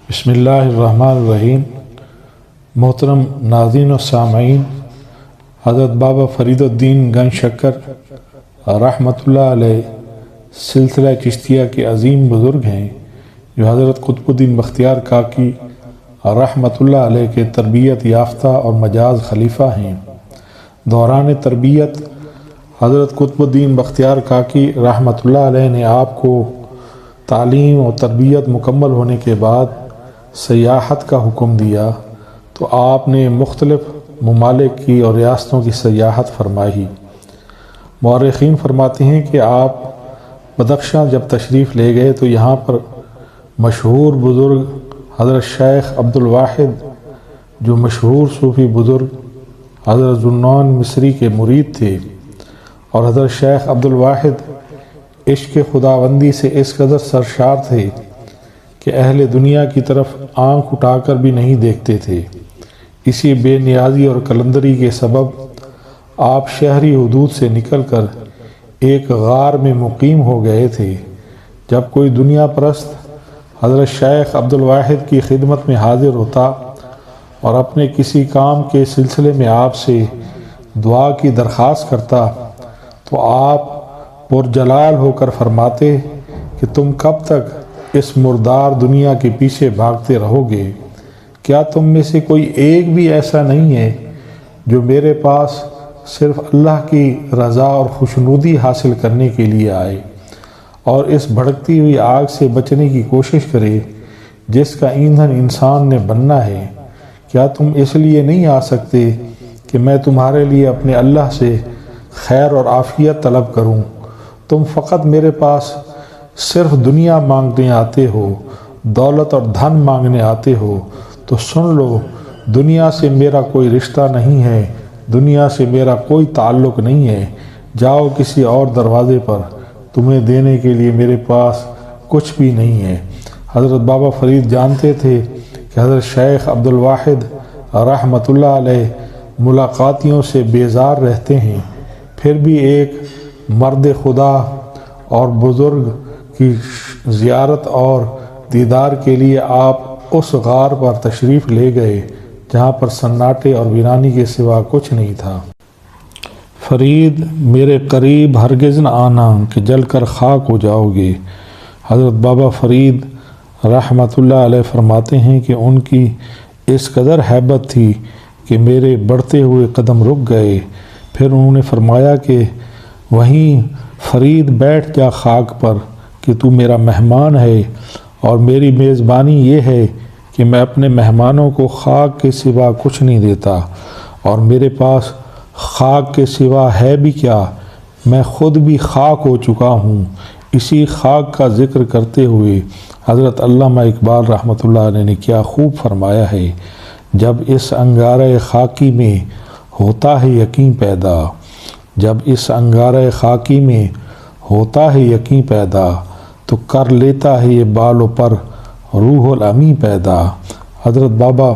بسم اللہ الرحمن الرحیم۔ محترم ناظرین و سامعین، حضرت بابا فرید الدین گنج شکر رحمۃ اللہ علیہ سلسلہ چشتیہ کے عظیم بزرگ ہیں، جو حضرت قطب الدین بختیار کاکی رحمۃ اللہ علیہ کے تربیت یافتہ اور مجاز خلیفہ ہیں۔ دوران تربیت حضرت قطب الدین بختیار کاکی رحمۃ اللہ علیہ نے آپ کو تعلیم و تربیت مکمل ہونے کے بعد سیاحت کا حکم دیا، تو آپ نے مختلف ممالک کی اور ریاستوں کی سیاحت فرمائی۔ مورخین فرماتے ہیں کہ آپ بدخشاں جب تشریف لے گئے تو یہاں پر مشہور بزرگ حضرت شیخ عبدالواحد، جو مشہور صوفی بزرگ حضرت ذوالنون مصری کے مرید تھے، اور حضرت شیخ عبدالواحد عشق خداوندی سے اس قدر سرشار تھے کہ اہل دنیا کی طرف آنکھ اٹھا کر بھی نہیں دیکھتے تھے۔ اسی بے نیازی اور قلندری کے سبب آپ شہری حدود سے نکل کر ایک غار میں مقیم ہو گئے تھے۔ جب کوئی دنیا پرست حضرت شیخ عبدالواحد کی خدمت میں حاضر ہوتا اور اپنے کسی کام کے سلسلے میں آپ سے دعا کی درخواست کرتا، تو آپ پرجلال ہو کر فرماتے کہ تم کب تک اس مردار دنیا کے پیچھے بھاگتے رہو گے؟ کیا تم میں سے کوئی ایک بھی ایسا نہیں ہے جو میرے پاس صرف اللہ کی رضا اور خوشنودی حاصل کرنے کے لیے آئے اور اس بھڑکتی ہوئی آگ سے بچنے کی کوشش کرے جس کا ایندھن انسان نے بننا ہے؟ کیا تم اس لیے نہیں آ سکتے کہ میں تمہارے لیے اپنے اللہ سے خیر اور عافیت طلب کروں؟ تم فقط میرے پاس صرف دنیا مانگنے آتے ہو، دولت اور دھن مانگنے آتے ہو۔ تو سن لو، دنیا سے میرا کوئی رشتہ نہیں ہے، دنیا سے میرا کوئی تعلق نہیں ہے۔ جاؤ کسی اور دروازے پر، تمہیں دینے کے لیے میرے پاس کچھ بھی نہیں ہے۔ حضرت بابا فرید جانتے تھے کہ حضرت شیخ عبدالواحد رحمۃ اللہ علیہ ملاقاتیوں سے بیزار رہتے ہیں، پھر بھی ایک مرد خدا اور بزرگ کی زیارت اور دیدار کے لیے آپ اس غار پر تشریف لے گئے جہاں پر سناٹے اور ویرانی کے سوا کچھ نہیں تھا۔ فرید میرے قریب ہرگز نہ آنا کہ جل کر خاک ہو جاؤ گے۔ حضرت بابا فرید رحمۃ اللہ علیہ فرماتے ہیں کہ ان کی اس قدر ہیبت تھی کہ میرے بڑھتے ہوئے قدم رک گئے۔ پھر انہوں نے فرمایا کہ وہیں فرید بیٹھ جا خاک پر کہ تو میرا مہمان ہے، اور میری میزبانی یہ ہے کہ میں اپنے مہمانوں کو خاک کے سوا کچھ نہیں دیتا، اور میرے پاس خاک کے سوا ہے بھی کیا، میں خود بھی خاک ہو چکا ہوں۔ اسی خاک کا ذکر کرتے ہوئے حضرت علامہ اقبال رحمۃ اللہ علیہ نے کیا خوب فرمایا ہے: جب اس انگارۂ خاکی میں ہوتا ہے یقین پیدا، جب اس انگارۂ خاکی میں ہوتا ہے یقین پیدا، تو کر لیتا ہے یہ بال و پر روح الامی پیدا۔ حضرت بابا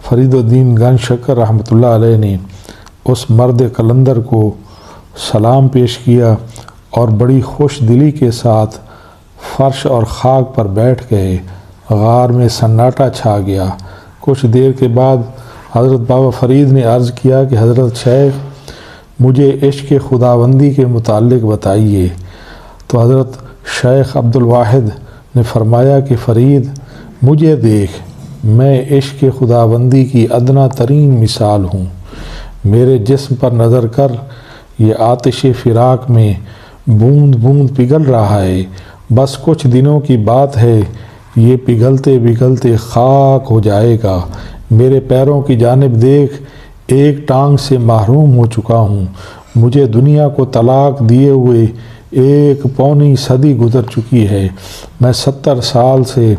فرید الدین گنج شکر رحمۃ اللہ علیہ نے اس مرد قلندر کو سلام پیش کیا اور بڑی خوش دلی کے ساتھ فرش اور خاک پر بیٹھ گئے۔ غار میں سناٹا چھا گیا۔ کچھ دیر کے بعد حضرت بابا فرید نے عرض کیا کہ حضرت شیخ، مجھے عشق خداوندی کے متعلق بتائیے۔ تو حضرت شیخ عبدالواحد نے فرمایا کہ فرید، مجھے دیکھ، میں عشق خداوندی کی ادنا ترین مثال ہوں۔ میرے جسم پر نظر کر، یہ آتش فراق میں بوند بوند پگھل رہا ہے۔ بس کچھ دنوں کی بات ہے، یہ پگھلتے پگھلتے خاک ہو جائے گا۔ میرے پیروں کی جانب دیکھ، ایک ٹانگ سے محروم ہو چکا ہوں۔ مجھے دنیا کو طلاق دیے ہوئے ایک پونی صدی گزر چکی ہے۔ میں 70 سال سے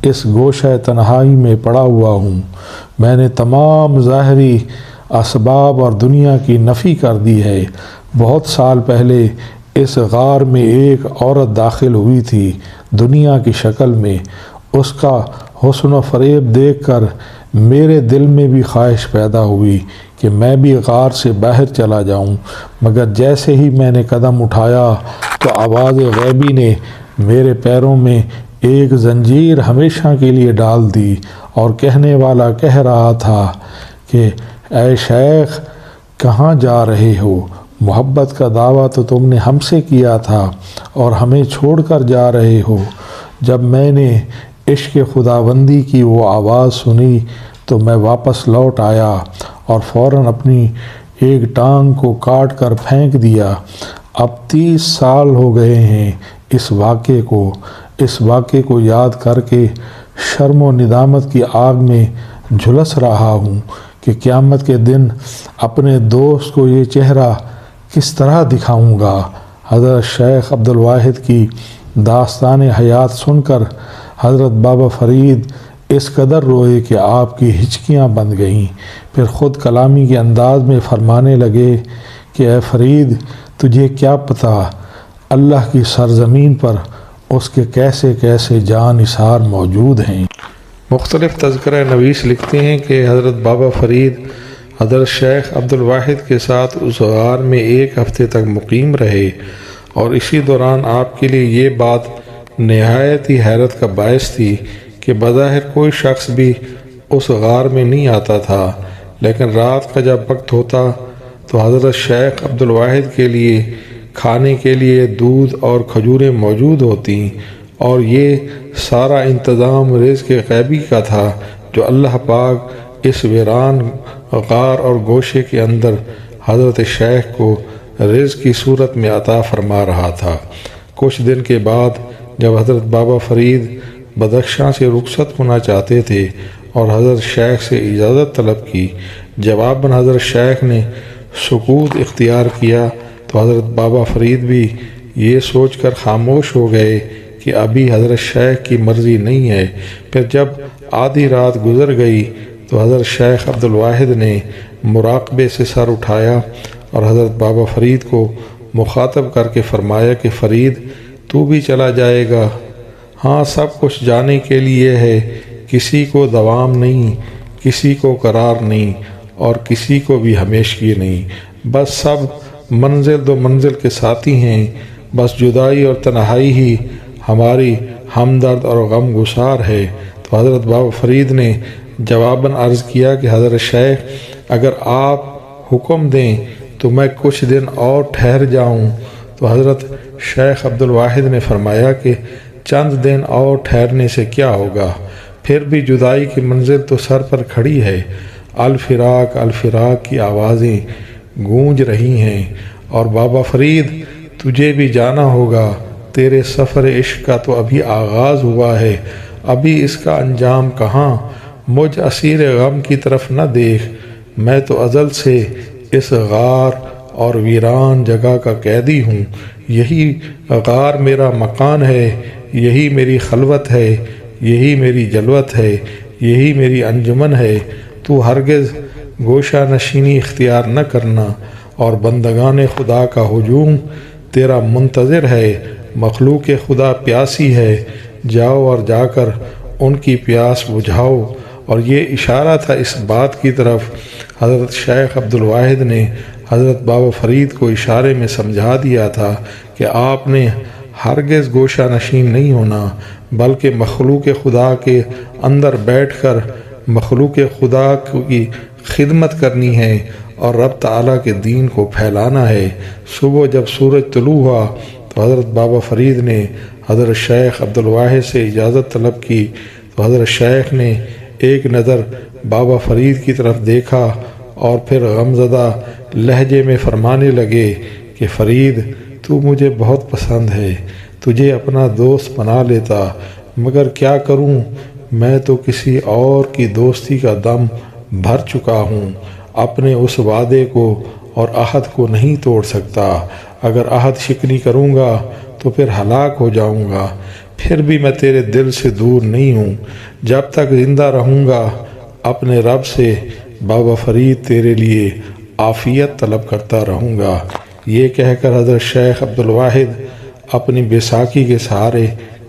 اس گوشہ تنہائی میں پڑا ہوا ہوں۔ میں نے تمام ظاہری اسباب اور دنیا کی نفی کر دی ہے۔ بہت سال پہلے اس غار میں ایک عورت داخل ہوئی تھی دنیا کی شکل میں۔ اس کا حسن و فریب دیکھ کر میرے دل میں بھی خواہش پیدا ہوئی کہ میں بھی غار سے باہر چلا جاؤں، مگر جیسے ہی میں نے قدم اٹھایا تو آواز غیبی نے میرے پیروں میں ایک زنجیر ہمیشہ کے لیے ڈال دی، اور کہنے والا کہہ رہا تھا کہ اے شیخ کہاں جا رہے ہو؟ محبت کا دعویٰ تو تم نے ہم سے کیا تھا اور ہمیں چھوڑ کر جا رہے ہو۔ جب میں نے عشق خداوندی کی وہ آواز سنی تو میں واپس لوٹ آیا اور فوراً اپنی ایک ٹانگ کو کاٹ کر پھینک دیا۔ اب 30 سال ہو گئے ہیں اس واقعے کو یاد کر کے شرم و ندامت کی آگ میں جھلس رہا ہوں کہ قیامت کے دن اپنے دوست کو یہ چہرہ کس طرح دکھاؤں گا۔ حضرت شیخ عبدالواحد کی داستان حیات سن کر حضرت بابا فرید اس قدر روئے کہ آپ کی ہچکیاں بند گئیں۔ پھر خود کلامی کے انداز میں فرمانے لگے کہ اے فرید، تجھے کیا پتہ اللہ کی سرزمین پر اس کے کیسے کیسے جان نثار موجود ہیں۔ مختلف تذکرہ نویس لکھتے ہیں کہ حضرت بابا فرید حضرت شیخ عبدالواحد کے ساتھ اس غار میں 1 ہفتے تک مقیم رہے، اور اسی دوران آپ کے لیے یہ بات نہایت ہی حیرت کا باعث تھی کہ بظاہر کوئی شخص بھی اس غار میں نہیں آتا تھا، لیکن رات کا جب وقت ہوتا تو حضرت شیخ عبدالواحد کے لیے کھانے کے لیے دودھ اور کھجوریں موجود ہوتی، اور یہ سارا انتظام رزق غیبی کا تھا جو اللہ پاک اس ویران غار اور گوشے کے اندر حضرت شیخ کو رزق کی صورت میں عطا فرما رہا تھا۔ کچھ دن کے بعد جب حضرت بابا فرید بدخشاں سے رخصت ہونا چاہتے تھے اور حضرت شیخ سے اجازت طلب کی، جواباً حضرت شیخ نے سکوت اختیار کیا تو حضرت بابا فرید بھی یہ سوچ کر خاموش ہو گئے کہ ابھی حضرت شیخ کی مرضی نہیں ہے۔ پھر جب آدھی رات گزر گئی تو حضرت شیخ عبدالواحد نے مراقبے سے سر اٹھایا اور حضرت بابا فرید کو مخاطب کر کے فرمایا کہ فرید، تو بھی چلا جائے گا؟ ہاں، سب کچھ جانے کے لیے ہے، کسی کو دوام نہیں، کسی کو قرار نہیں، اور کسی کو بھی ہمیشگی نہیں، بس سب منزل 2 منزل کے ساتھی ہیں، بس جدائی اور تنہائی ہی ہماری ہمدرد اور غم گسار ہے۔ تو حضرت بابا فرید نے جواباً عرض کیا کہ حضرت شیخ، اگر آپ حکم دیں تو میں کچھ دن اور ٹھہر جاؤں۔ تو حضرت شیخ عبدالواحد نے فرمایا کہ چند دن اور ٹھہرنے سے کیا ہوگا، پھر بھی جدائی کی منزل تو سر پر کھڑی ہے، الفراق الفراق کی آوازیں گونج رہی ہیں، اور بابا فرید تجھے بھی جانا ہوگا، تیرے سفر عشق کا تو ابھی آغاز ہوا ہے، ابھی اس کا انجام کہاں۔ مجھ اسیر غم کی طرف نہ دیکھ، میں تو ازل سے اس غار اور ویران جگہ کا قیدی ہوں، یہی غار میرا مکان ہے، یہی میری خلوت ہے، یہی میری جلوت ہے، یہی میری انجمن ہے۔ تو ہرگز گوشہ نشینی اختیار نہ کرنا، اور بندگان خدا کا ہجوم تیرا منتظر ہے۔ مخلوق خدا پیاسی ہے، جاؤ اور جا کر ان کی پیاس بجھاؤ۔ اور یہ اشارہ تھا اس بات کی طرف۔ حضرت شیخ عبدالواحد نے حضرت بابا فرید کو اشارے میں سمجھا دیا تھا کہ آپ نے ہرگز گوشہ نشین نہیں ہونا، بلکہ مخلوق خدا کے اندر بیٹھ کر مخلوق خدا کی خدمت کرنی ہے اور رب تعالیٰ کے دین کو پھیلانا ہے۔ صبح جب سورج طلوع ہوا تو حضرت بابا فرید نے حضرت شیخ عبدالواحد سے اجازت طلب کی، تو حضرت شیخ نے ایک نظر بابا فرید کی طرف دیکھا اور پھر غمزدہ لہجے میں فرمانے لگے کہ فرید، تو مجھے بہت پسند ہے، تجھے اپنا دوست بنا لیتا، مگر کیا کروں، میں تو کسی اور کی دوستی کا دم بھر چکا ہوں، اپنے اس وعدے کو اور عہد کو نہیں توڑ سکتا۔ اگر عہد شکنی کروں گا تو پھر ہلاک ہو جاؤں گا، پھر بھی میں تیرے دل سے دور نہیں ہوں، جب تک زندہ رہوں گا اپنے رب سے بابا فرید تیرے لیے عافیت طلب کرتا رہوں گا۔ یہ کہہ کر حضرت شیخ عبدالواحد اپنی بیساکھی کے سہارے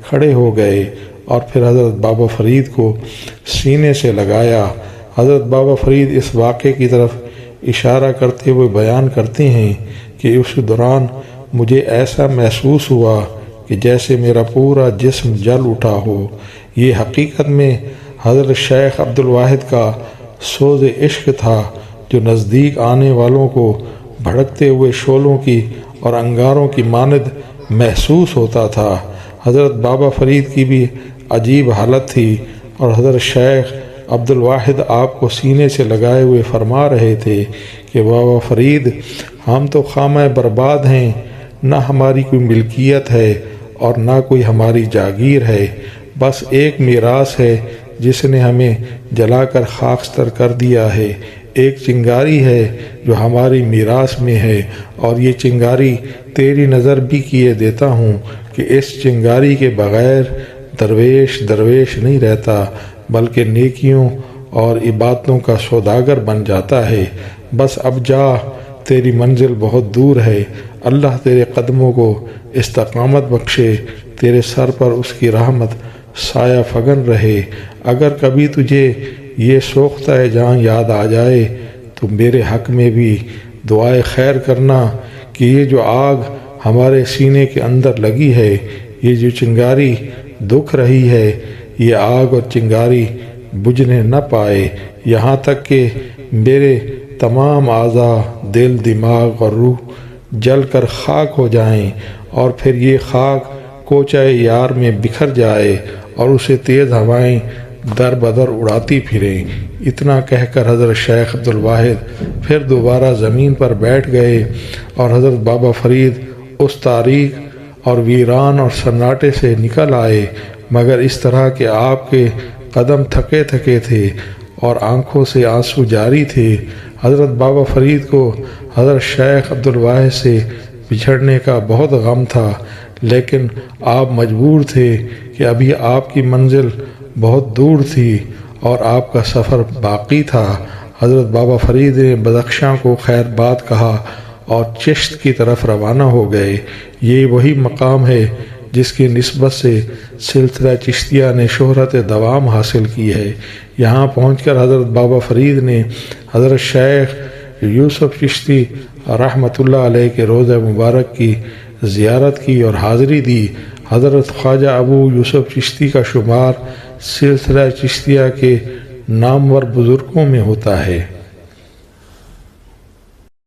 کھڑے ہو گئے اور پھر حضرت بابا فرید کو سینے سے لگایا۔ حضرت بابا فرید اس واقعے کی طرف اشارہ کرتے ہوئے بیان کرتے ہیں کہ اس دوران مجھے ایسا محسوس ہوا کہ جیسے میرا پورا جسم جل اٹھا ہو۔ یہ حقیقت میں حضرت شیخ عبدالواحد کا سوز عشق تھا جو نزدیک آنے والوں کو بھڑکتے ہوئے شعلوں کی اور انگاروں کی مانند محسوس ہوتا تھا۔ حضرت بابا فرید کی بھی عجیب حالت تھی اور حضرت شیخ عبدالواحد آپ کو سینے سے لگائے ہوئے فرما رہے تھے کہ بابا فرید، ہم تو خامہ برباد ہیں، نہ ہماری کوئی ملکیت ہے اور نہ کوئی ہماری جاگیر ہے، بس ایک میراث ہے جس نے ہمیں جلا کر خاکستر کر دیا ہے۔ ایک چنگاری ہے جو ہماری میراث میں ہے، اور یہ چنگاری تیری نظر بھی کیے دیتا ہوں کہ اس چنگاری کے بغیر درویش نہیں رہتا، بلکہ نیکیوں اور عبادتوں کا سوداگر بن جاتا ہے۔ بس اب جا، تیری منزل بہت دور ہے۔ اللہ تیرے قدموں کو استقامت بخشے، تیرے سر پر اس کی رحمت سایہ فگن رہے۔ اگر کبھی تجھے یہ سوختہ جان یاد آ جائے تو میرے حق میں بھی دعائے خیر کرنا کہ یہ جو آگ ہمارے سینے کے اندر لگی ہے، یہ جو چنگاری دکھ رہی ہے، یہ آگ اور چنگاری بجھنے نہ پائے، یہاں تک کہ میرے تمام اعضاء، دل، دماغ اور روح جل کر خاک ہو جائیں، اور پھر یہ خاک کوچہ یار میں بکھر جائے اور اسے تیز ہوائیں در بدر اڑاتی پھریں۔ اتنا کہہ کر حضرت شیخ عبدالواحد پھر دوبارہ زمین پر بیٹھ گئے اور حضرت بابا فرید اس تاریک اور ویران اور سناٹے سے نکل آئے، مگر اس طرح کہ آپ کے قدم تھکے تھکے تھے اور آنکھوں سے آنسو جاری تھے۔ حضرت بابا فرید کو حضرت شیخ عبدالواحد سے بچھڑنے کا بہت غم تھا، لیکن آپ مجبور تھے کہ ابھی آپ کی منزل بہت دور تھی اور آپ کا سفر باقی تھا۔ حضرت بابا فرید نے بدخشاں کو خیر بات کہا اور چشت کی طرف روانہ ہو گئے۔ یہ وہی مقام ہے جس کی نسبت سے سلسلہ چشتیہ نے شہرت دوام حاصل کی ہے۔ یہاں پہنچ کر حضرت بابا فرید نے حضرت شیخ یوسف چشتی رحمۃ اللہ علیہ کے روضہ مبارک کی زیارت کی اور حاضری دی۔ حضرت خواجہ ابو یوسف چشتی کا شمار سلسلہ چشتیہ کے نامور بزرگوں میں ہوتا ہے۔